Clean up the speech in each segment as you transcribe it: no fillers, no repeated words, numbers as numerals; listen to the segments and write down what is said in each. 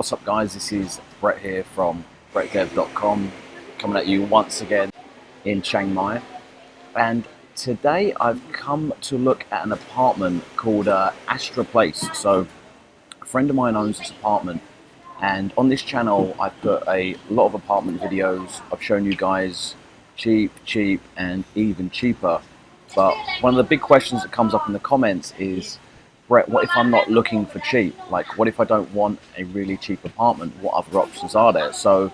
What's up guys, this is Brett here from brettdev.com, coming at you once again in Chiang Mai. And today I've come to look at an apartment called Astra Place. So a friend of mine owns this apartment, and on this channel I've put a lot of apartment videos. I've shown you guys cheap, and even cheaper. But one of the big questions that comes up in the comments is, Brett, what if I'm not looking for cheap? Like, what if I don't want a really cheap apartment? What other options are there? So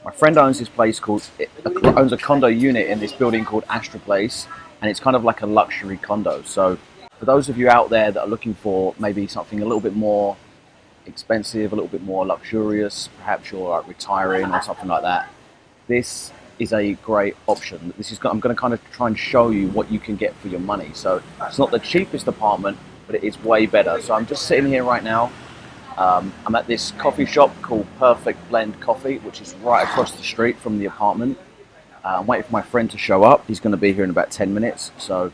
my friend owns this place owns a condo unit in this building called Astra Place, and it's kind of like a luxury condo. So for those of you out there that are looking for maybe something a little bit more expensive, a little bit more luxurious, perhaps you're like retiring or something like that, this is a great option. I'm going to kind of try and show you what you can get for your money. So it's not the cheapest apartment, but it is way better. So I'm just sitting here right now. I'm at this coffee shop called Perfect Blend Coffee, which is right across the street from the apartment. I'm waiting for my friend to show up. He's going to be here in about 10 minutes. So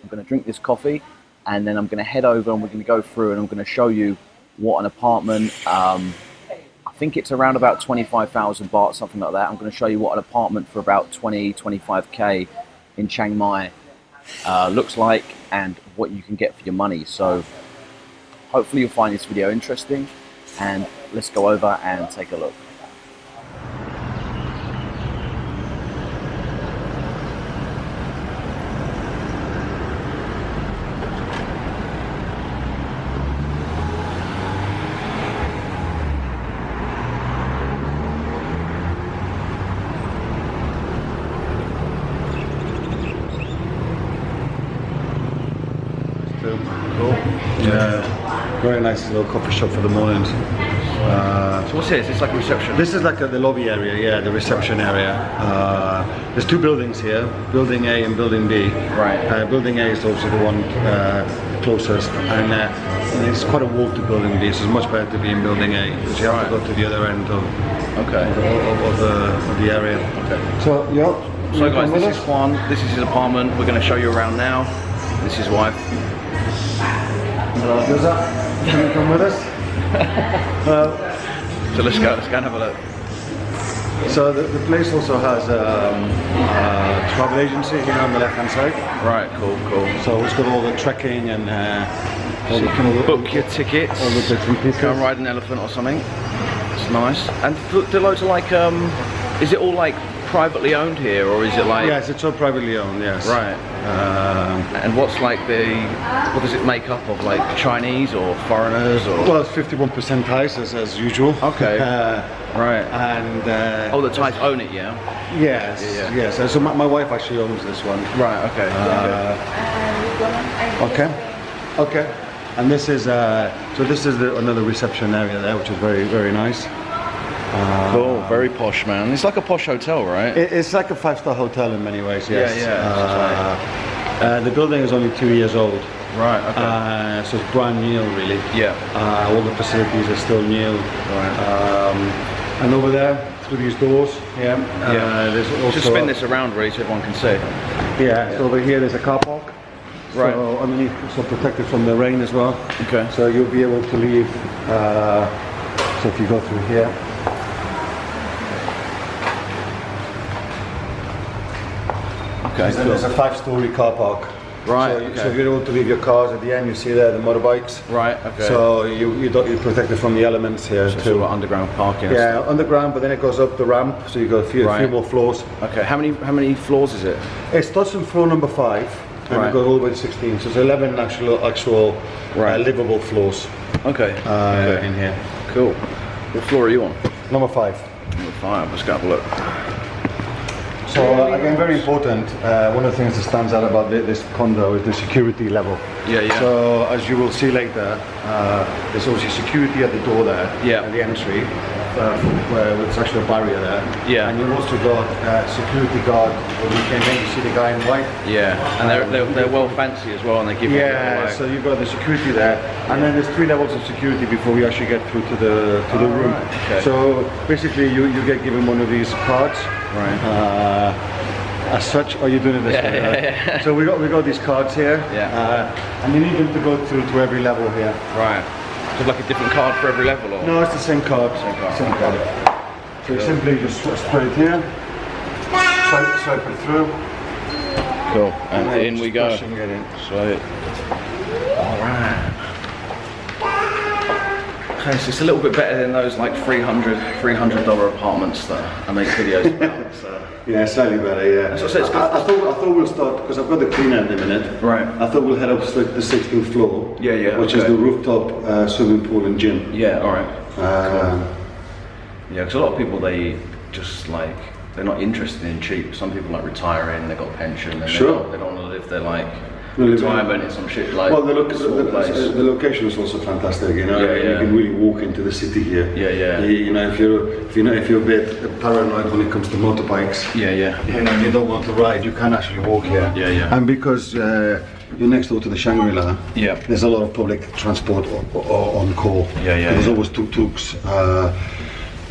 I'm going to drink this coffee, and then I'm going to head over and we're going to go through and I'm going to show you what an apartment, I think it's around about 25,000 baht, something like that. I'm going to show you what an apartment for about 25k in Chiang Mai looks like and what you can get for your money. So hopefully you'll find this video interesting, and let's go over and take a look. Cool. Yeah, very nice little coffee shop for the morning. So what's this? It's like a reception? This is like the lobby area, yeah, the reception area. There's two buildings here, Building A and Building B. Right. Building A is also the one closest, and it's quite a walk to Building B, so it's much better to be in Building A, because you have to go to the other end of the area. Okay. So, yeah. So guys, this is Juan, this is his apartment. We're going to show you around now. This is his wife. Hello, Doza. Can you come with us? So let's go and have a look. So the place also has a travel agency here on the left hand side. Right, cool. So it's got all the trekking and so you can book your tickets, all the bits and pieces. go and ride an elephant or something. It's nice. And do loads of like, is it all like privately owned here, or is it like? Yes, it's all privately owned, yes. Right. And what's like what does it make up of, like Chinese or foreigners or? Well, it's 51% Thais as usual. Okay. Right. And the Thais own it, yeah? Yes. Yeah. Yes. So my wife actually owns this one. Right. Okay. Okay. And this is another reception area there, which is very, very nice. Cool, very posh, man. It's like a posh hotel, right? It's like a 5-star hotel in many ways, yes. Yeah. The building is only 2 years old. Right, okay. So it's brand new, really. Yeah. All the facilities are still new. Right. And over there, through these doors, there's also... Just spin this around, really, so everyone can see. Yeah, so over here there's a car park. Right. So underneath, so protected from the rain as well. Okay. So you'll be able to leave, so if you go through here, okay, so there's a 5-story car park. Right. So you're able to leave your cars at the end. You see there the motorbikes. Right. Okay. So you're protected from the elements here so too. Sort of underground parking. Yeah, underground, but then it goes up the ramp, so you got a few more floors. Okay. How many floors is it? It starts on floor number 5, and it goes all the way to 16. So it's 11 actual livable floors. Okay. In here. Cool. What floor are you on? Number 5. Number 5. Let's go have a look. So again, very important, one of the things that stands out about this condo is the security level. Yeah. So as you will see later, there's obviously security at the door there, at the entry, where there's actually a barrier there. Yeah. And you've also got security guard. When you came in, you see the guy in white. Yeah, and they're well fancy as well, and they give you so you've got the security there, and then there's 3 levels of security before we actually get through to the room. Right. Okay. So basically, you get given one of these cards. Right. As such, are you doing it this way? Yeah. So we got these cards here, and you need them to go through to every level here. Right. So like a different card for every level, or? No, it's the same card. Same card. So you simply just spray it here, swipe it through. Cool. And in we go. Pushing it in. Sweet. Alright. Okay, so it's a little bit better than those like $300 apartments that I make videos about. So. Yeah, slightly better, yeah. That's what I said, it's good. I thought we'll start, because I've got the cleaner in a minute. Right. I thought we'll head up to the 16th floor. Yeah, which is the rooftop swimming pool and gym. Yeah, alright. Cool. Yeah, because a lot of people, they just like, they're not interested in cheap. Some people like retiring, they've got a pension, and Sure. they don't want to live their like retirement in some shit like. Well, the location is also fantastic. You know, you can really walk into the city here. Yeah. You know, if you're a bit paranoid when it comes to motorbikes. Yeah. You know, you don't want to ride. You can actually walk here. Yeah. And because you're next door to the Shangri-La, yeah, there's a lot of public transport on call. Yeah. There's always tuk-tuks.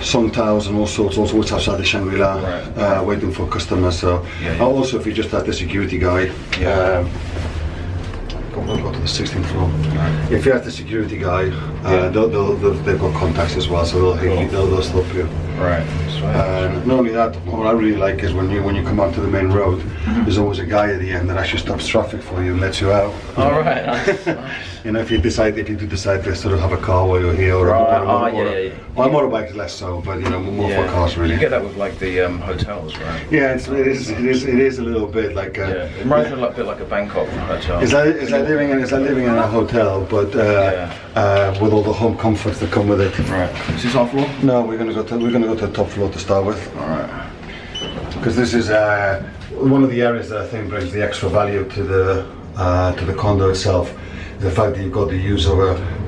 Songtaos and all sorts, also what's outside the Shangri-La, waiting for customers. So also, if you just have the security guy, we'll go to the 16th floor. Right. If you have the security guy, they've got contacts as well, so they'll stop you. Right. Not only that, what I really like is when you come onto the main road, there's always a guy at the end that actually stops traffic for you and lets you out. All right. Nice. You know, if you do decide to sort of have a car while you're here, or a motorbike less so, but you know, more for cars really. You get that with like the hotels, right? Yeah, it is a little bit like. It reminds me a bit like a Bangkok hotel. It's like living in a hotel, but with all the home comforts that come with it. Right. Is this our floor? No, we're gonna go to the top floor to start with. All right. Because this is one of the areas that I think brings the extra value to the condo itself. The fact that you've got the use of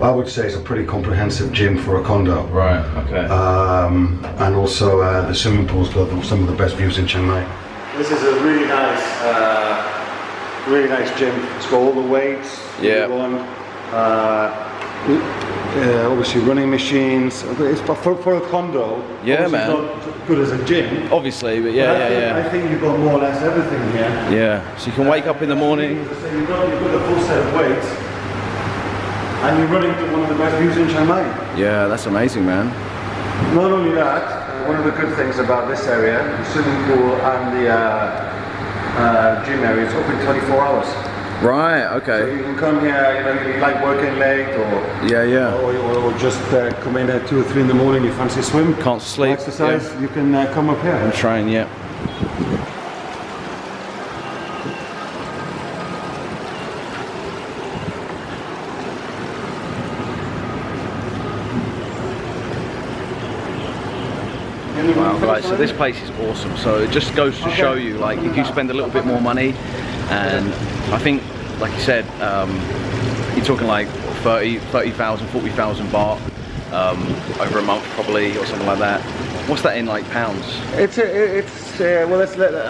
I would say it's a pretty comprehensive gym for a condo. Right, okay. And also the swimming pool's got some of the best views in Chiang Mai. This is a really nice gym. It's got all the weights. Yeah. Obviously running machines. It's for a condo. Yeah, man. It's not good as a gym. Obviously, but I think you've got more or less everything here. Yeah. So you can wake up in the morning. So you've got a full set of weights. And you're running to one of the best views in Chiang Mai. Yeah, that's amazing, man. Not only that, one of the good things about this area, the swimming pool and the gym area, is open 24 hours. Right, okay. So you can come here, you know, you like working late or or just come in at 2 or 3 in the morning, you fancy a swim. Can't sleep. Exercise, you can come up here. And train, yeah. Wow, guys, so this place is awesome. So it just goes to show you, like, if you spend a little bit more money, and I think, like you said, you're talking like 30,000, 40,000 baht over a month probably, or something like that. What's that in like pounds? I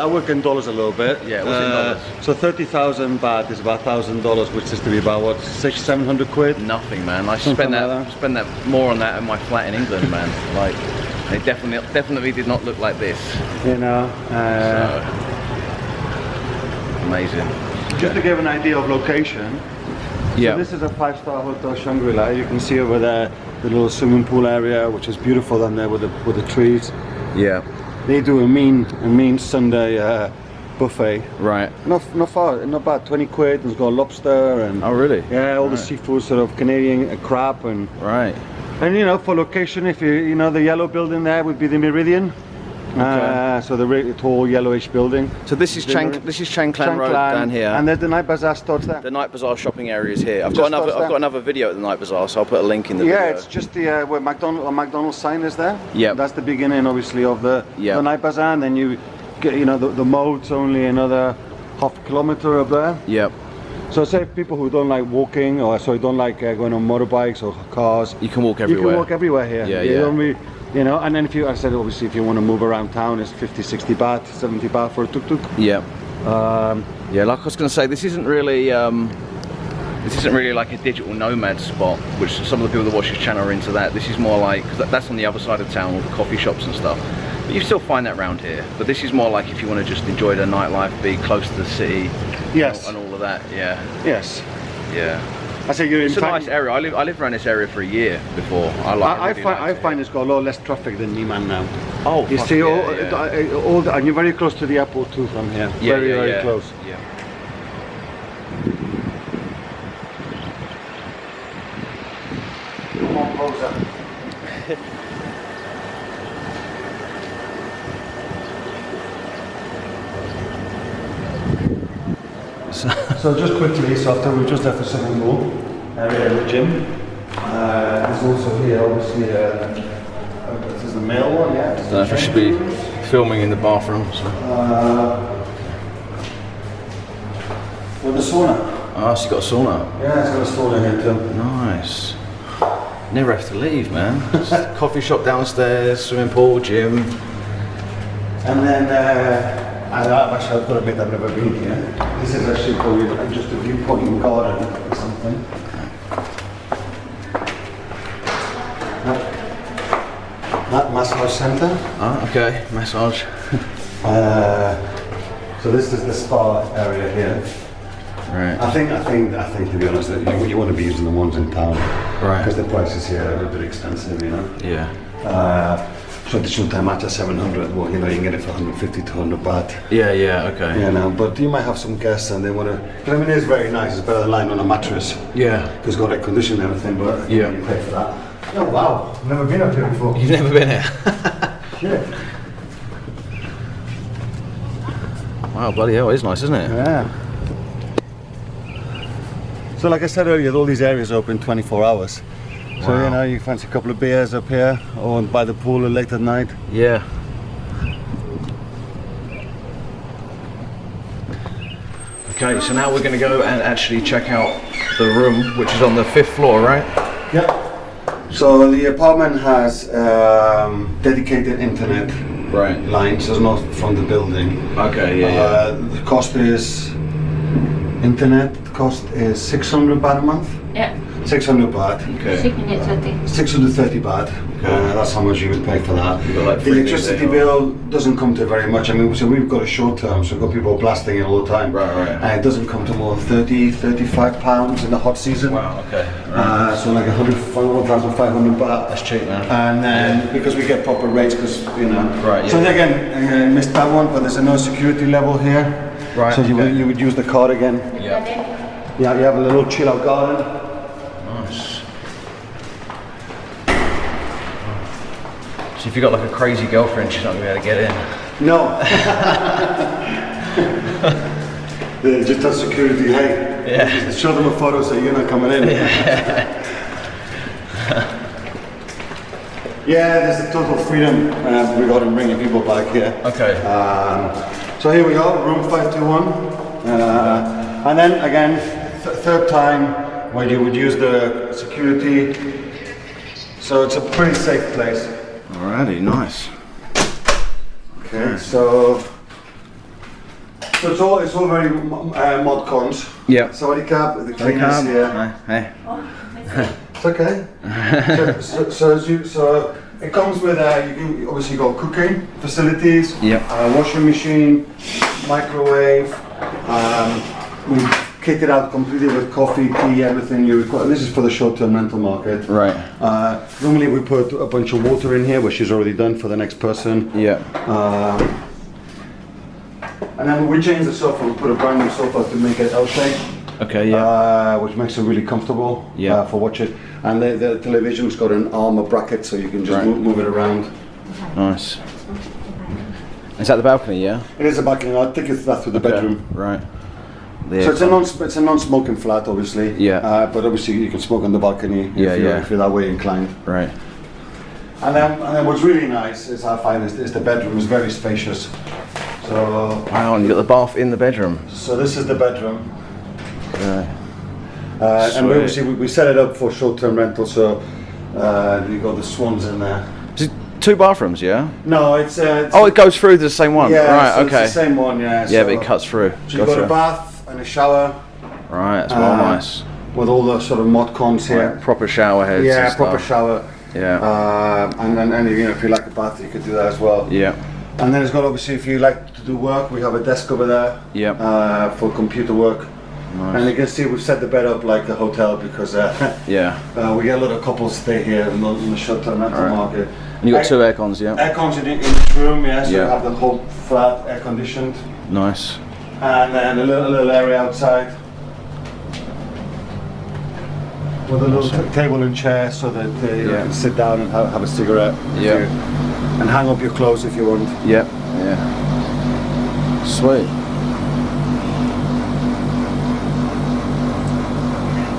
work in dollars a little bit. Yeah, what's in dollars? So 30,000 baht is about $1,000, which is to be about what, 600-700 quid? Nothing, man. I spend that more on that in my flat in England, man. Like, it definitely did not look like this. You know. Amazing. Just to give an idea of location. Yeah. So this is a 5-star hotel Shangri-La. You can see over there the little swimming pool area, which is beautiful down there with the trees. Yeah. They do a mean Sunday buffet. Right. Not far, not bad. 20 quid. There's got lobster and. Oh really? Yeah, all the seafood, sort of Canadian crab and. Right. And you know, for location, if you know the yellow building there would be the Meridian. Okay. So the really tall yellowish building. So this is Chiang Klan Road down here. And there's the Night Bazaar starts there. The Night Bazaar shopping area is here. I've got another video at the Night Bazaar, so I'll put a link in the video. Yeah, it's just the where McDonald's sign is there. Yeah. That's the beginning, obviously, of the Night Bazaar, and then you get, you know, the moat's only another half kilometer up there. Yep. So say people who don't like walking, or don't like going on motorbikes or cars, you can walk everywhere. You can walk everywhere here. Yeah, you don't really, you know, and then I said obviously if you want to move around town, it's 50, 60 baht, 70 baht for a tuk-tuk. Yeah. Yeah, like I was going to say, this isn't really like a digital nomad spot, which some of the people that watch this channel are into that. This is more like, because that's on the other side of town, all the coffee shops and stuff. But you still find that around here. But this is more like if you want to just enjoy the nightlife, be close to the city. Yes. And all of that, yeah. Yes. Yeah. I say you're in. It's a nice area. I lived around this area for a year before. I find it's got a lot less traffic than Neiman now. Oh, you see, and you're very close to the airport too from here. Very close. Yeah. Come on, closer. So just quickly, so after we just left the swimming pool area in the gym, there's also here obviously this is the male one, yeah. I don't know if I should be filming in the bathroom. So. With the sauna. Oh, so you got a sauna? Yeah, it's got a sauna here too. Nice. Never have to leave, man. Coffee shop downstairs, swimming pool, gym. And then I've got to admit I've never been here. This is actually probably just a viewpoint garden or something. That massage center. Oh, okay, massage. So this is the spa area here. Right. I think to be honest, you want to be using the ones in town, right? Because the prices here are a bit expensive, you know. Yeah. Traditional time match at 700. Well, you know, you can get it for 150 to 100 baht. Yeah, okay. You know, but you might have some guests and they want to. I mean, it's very nice. It's better than lying on a mattress. Yeah. Because it's got air conditioning and everything, but yeah, you pay for that. Oh wow! I've never been up here before. You've never been here? Shit. Wow, bloody hell, it's nice, isn't it? Yeah. So, like I said earlier, all these areas are open 24 hours. So, wow. You know, you fancy a couple of beers up here or by the pool late at night. Yeah. Okay, so now we're going to go and actually check out the room, which is on the 5th floor, right? Yep. So the apartment has dedicated internet lines, so it's not from the building. Okay, yeah. The cost is, internet cost is 600 baht a month? Yeah. 600 baht. Okay. 630 baht. Okay. That's how much you would pay for that. Like the electricity bill doesn't come to very much. I mean, so we've got a short term, so we've got people blasting it all the time. Right. And it doesn't come to more than 30, 35 pounds in the hot season. Wow, okay. So like 1,500 baht. That's cheap, man. And then because we get proper rates, because you know. Right. Yeah. So again, I missed that one, but there's a no security level here. Right. So you would use the card again. Yeah. Yeah, you have a little chill out garden. Nice. So if you've got like a crazy girlfriend, she's not going to be able to get in. No. Just have security, hey. Yeah. Just show them a photo so you're not coming in. Yeah, there's a total freedom regarding bringing people back here. Okay. So here we are, room 521. And then again, third time where you would use the security. So it's a pretty safe place. Alrighty, nice. Okay, so it's all very mod cons. Yeah. Sawadee Krap, the cleaners here. Hey. It's okay. so it comes with you obviously got cooking facilities. Yeah. Washing machine, microwave. We kitted out completely with coffee, tea, everything you require. This is for the short-term rental market. Right. Normally we put a bunch of water in here, which is already done for the next person. Yeah. And then we changed the sofa. We put a brand new sofa to make it L-shaped. Okay. Yeah. Which makes it really comfortable. Yeah. For watching. And the television's got an arm, a bracket, so you can just move it around. Nice. Is that the balcony? Yeah. It is a balcony. I'll take you through the bedroom. Right. So it's a non-smoking flat, obviously. Yeah. But obviously you can smoke on the balcony if you're that way inclined. Right. And then what's really nice is I find is the bedroom is very spacious. So wow, and you got the bath in the bedroom. So this is the bedroom. Yeah. And we obviously we set it up for short-term rental. So you got the swans in there. Is it 2 bathrooms? Yeah. No, it's oh, it goes through the same one. Yeah. Right. So okay. It's the same one. Yeah. Yeah, but it cuts through. So you've got a bath and a shower. Right. That's well nice. With all the sort of mod cons here. Right, proper shower heads. Yeah, and proper stuff. shower. Yeah. And then you know, if you like a bath, you could do that as well. Yeah. And then it's got obviously if you like to do work, we have a desk over there. Yeah. For computer work. Nice. And you can see we've set the bed up like a hotel because Yeah. we get a lot of couples stay here in the short-term rental market. And you got 2 air cons, yeah? Air cons in each room, yeah, so Yeah. you have the whole flat air conditioned. Nice. And then a little area outside with a little table and chair so that you can sit down and have a cigarette. Yeah. And hang up your clothes if you want. Yep. Yeah. Sweet.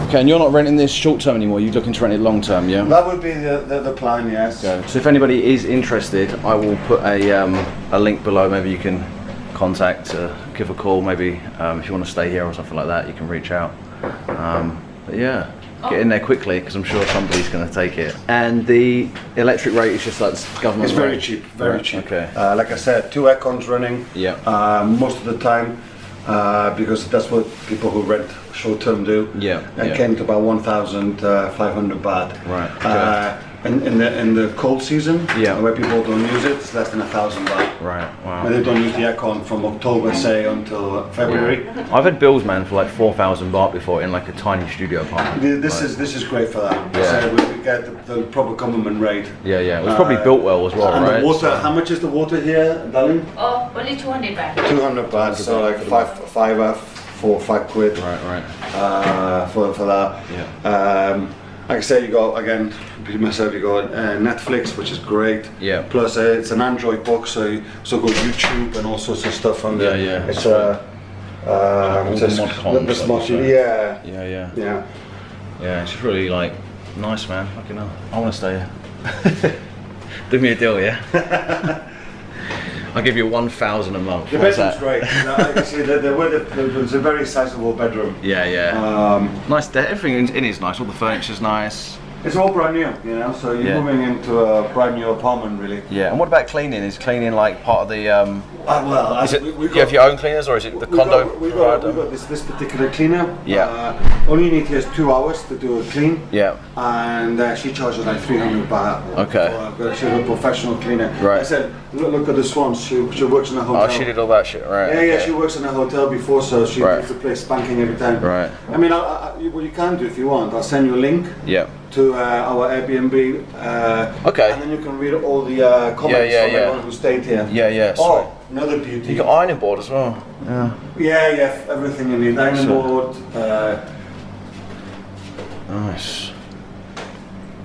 Okay, and you're not renting this short term anymore, you're looking to rent it long term, yeah? That would be the plan, yes. Okay. So if anybody is interested, I will put a link below. Maybe you can contact, give a call. Maybe if you want to stay here or something like that, you can reach out. But yeah, get in there quickly because I'm sure somebody's going to take it. And the electric rate is just like government. It's very rate? cheap, very cheap. Okay. Like I said, 2 air cons running. Yeah. Most of the time, because that's what people who rent short term do. Yeah. And came to about 1,500 baht. Right. Okay. In the cold season, Yeah. where people don't use it, it's less than 1,000 baht. Right. Wow. And they don't use the aircon from October, say, until February. I've had bills, man, for like 4,000 baht before in like a tiny studio apartment. This is great for that. Yeah. So we get the proper government rate. Yeah, yeah. It was probably built well as well, And right? the water, how much is the water here, darling? Oh, only 200 baht. 200 baht, so like 5 quid. Right. For that. Yeah. Like I say, you got, again, myself, you got Netflix, which is great. Yeah. Plus, it's an Android box, so you also got YouTube and all sorts of stuff on there. Yeah. It's mod cons, this like mod, you say. yeah. Yeah, it's just really like nice, man. Fucking hell. I want to stay here. Do me a deal, yeah? I'll give you 1,000 a month. The What's bedroom's that? great. You see, there's a very sizable bedroom. Yeah. Nice. Everything in it is nice. All the furniture's nice. It's all brand new, you know, so you're moving into a brand new apartment, really. Yeah. And what about cleaning? Is cleaning like part of the? Is it? we You have your own cleaners, or is it the condo we provider? got this particular cleaner. Yeah. All you need here is 2 hours to do a clean. Yeah. And she charges like 300 baht. Okay. She's a professional cleaner. Right. I said, look at the swans. She works in a hotel. Oh, she did all that shit, right? Yeah, okay. she works in a hotel before, so she Right. gets the place spanking every time. Right. I mean, what you can do if you want, I'll send you a link. Yeah. To our Airbnb. Okay. And then you can read all the comments from everyone who stayed here. Yeah. Oh, another beauty. You got ironing board as well. Yeah. Yeah, everything you need. Ironing board. Nice.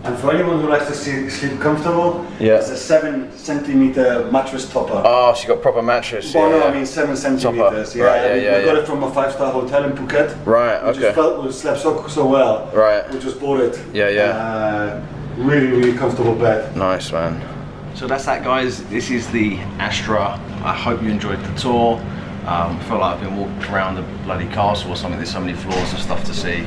And for anyone who likes to sleep comfortable, it's a 7 centimeter mattress topper. Oh, she got proper mattress. Well, yeah. no, I mean 7 centimeters. Topper. Right, we got it from a 5-star hotel in Phuket. Right. We just felt we slept so well. Right. We just bought it. Yeah. Really comfortable bed. Nice, man. So that's that, guys. This is the Astra. I hope you enjoyed the tour. I felt like I've been walking around the bloody castle or something. There's so many floors and stuff to see.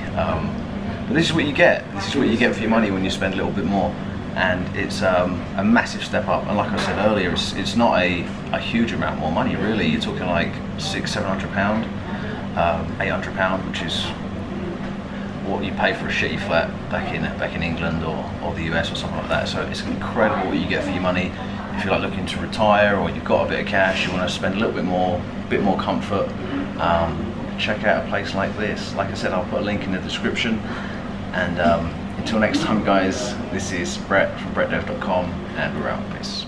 But this is what you get. This is what you get for your money when you spend a little bit more. And it's a massive step up. And like I said earlier, it's not a huge amount more money, really. You're talking like £600-700, £800, which is what you pay for a shitty flat back in England or the US or something like that. So it's incredible what you get for your money. If you're like looking to retire or you've got a bit of cash, you want to spend a little bit more comfort, check out a place like this. Like I said, I'll put a link in the description. And until next time, guys, this is Brett from brettdev.com, and we're out. Peace.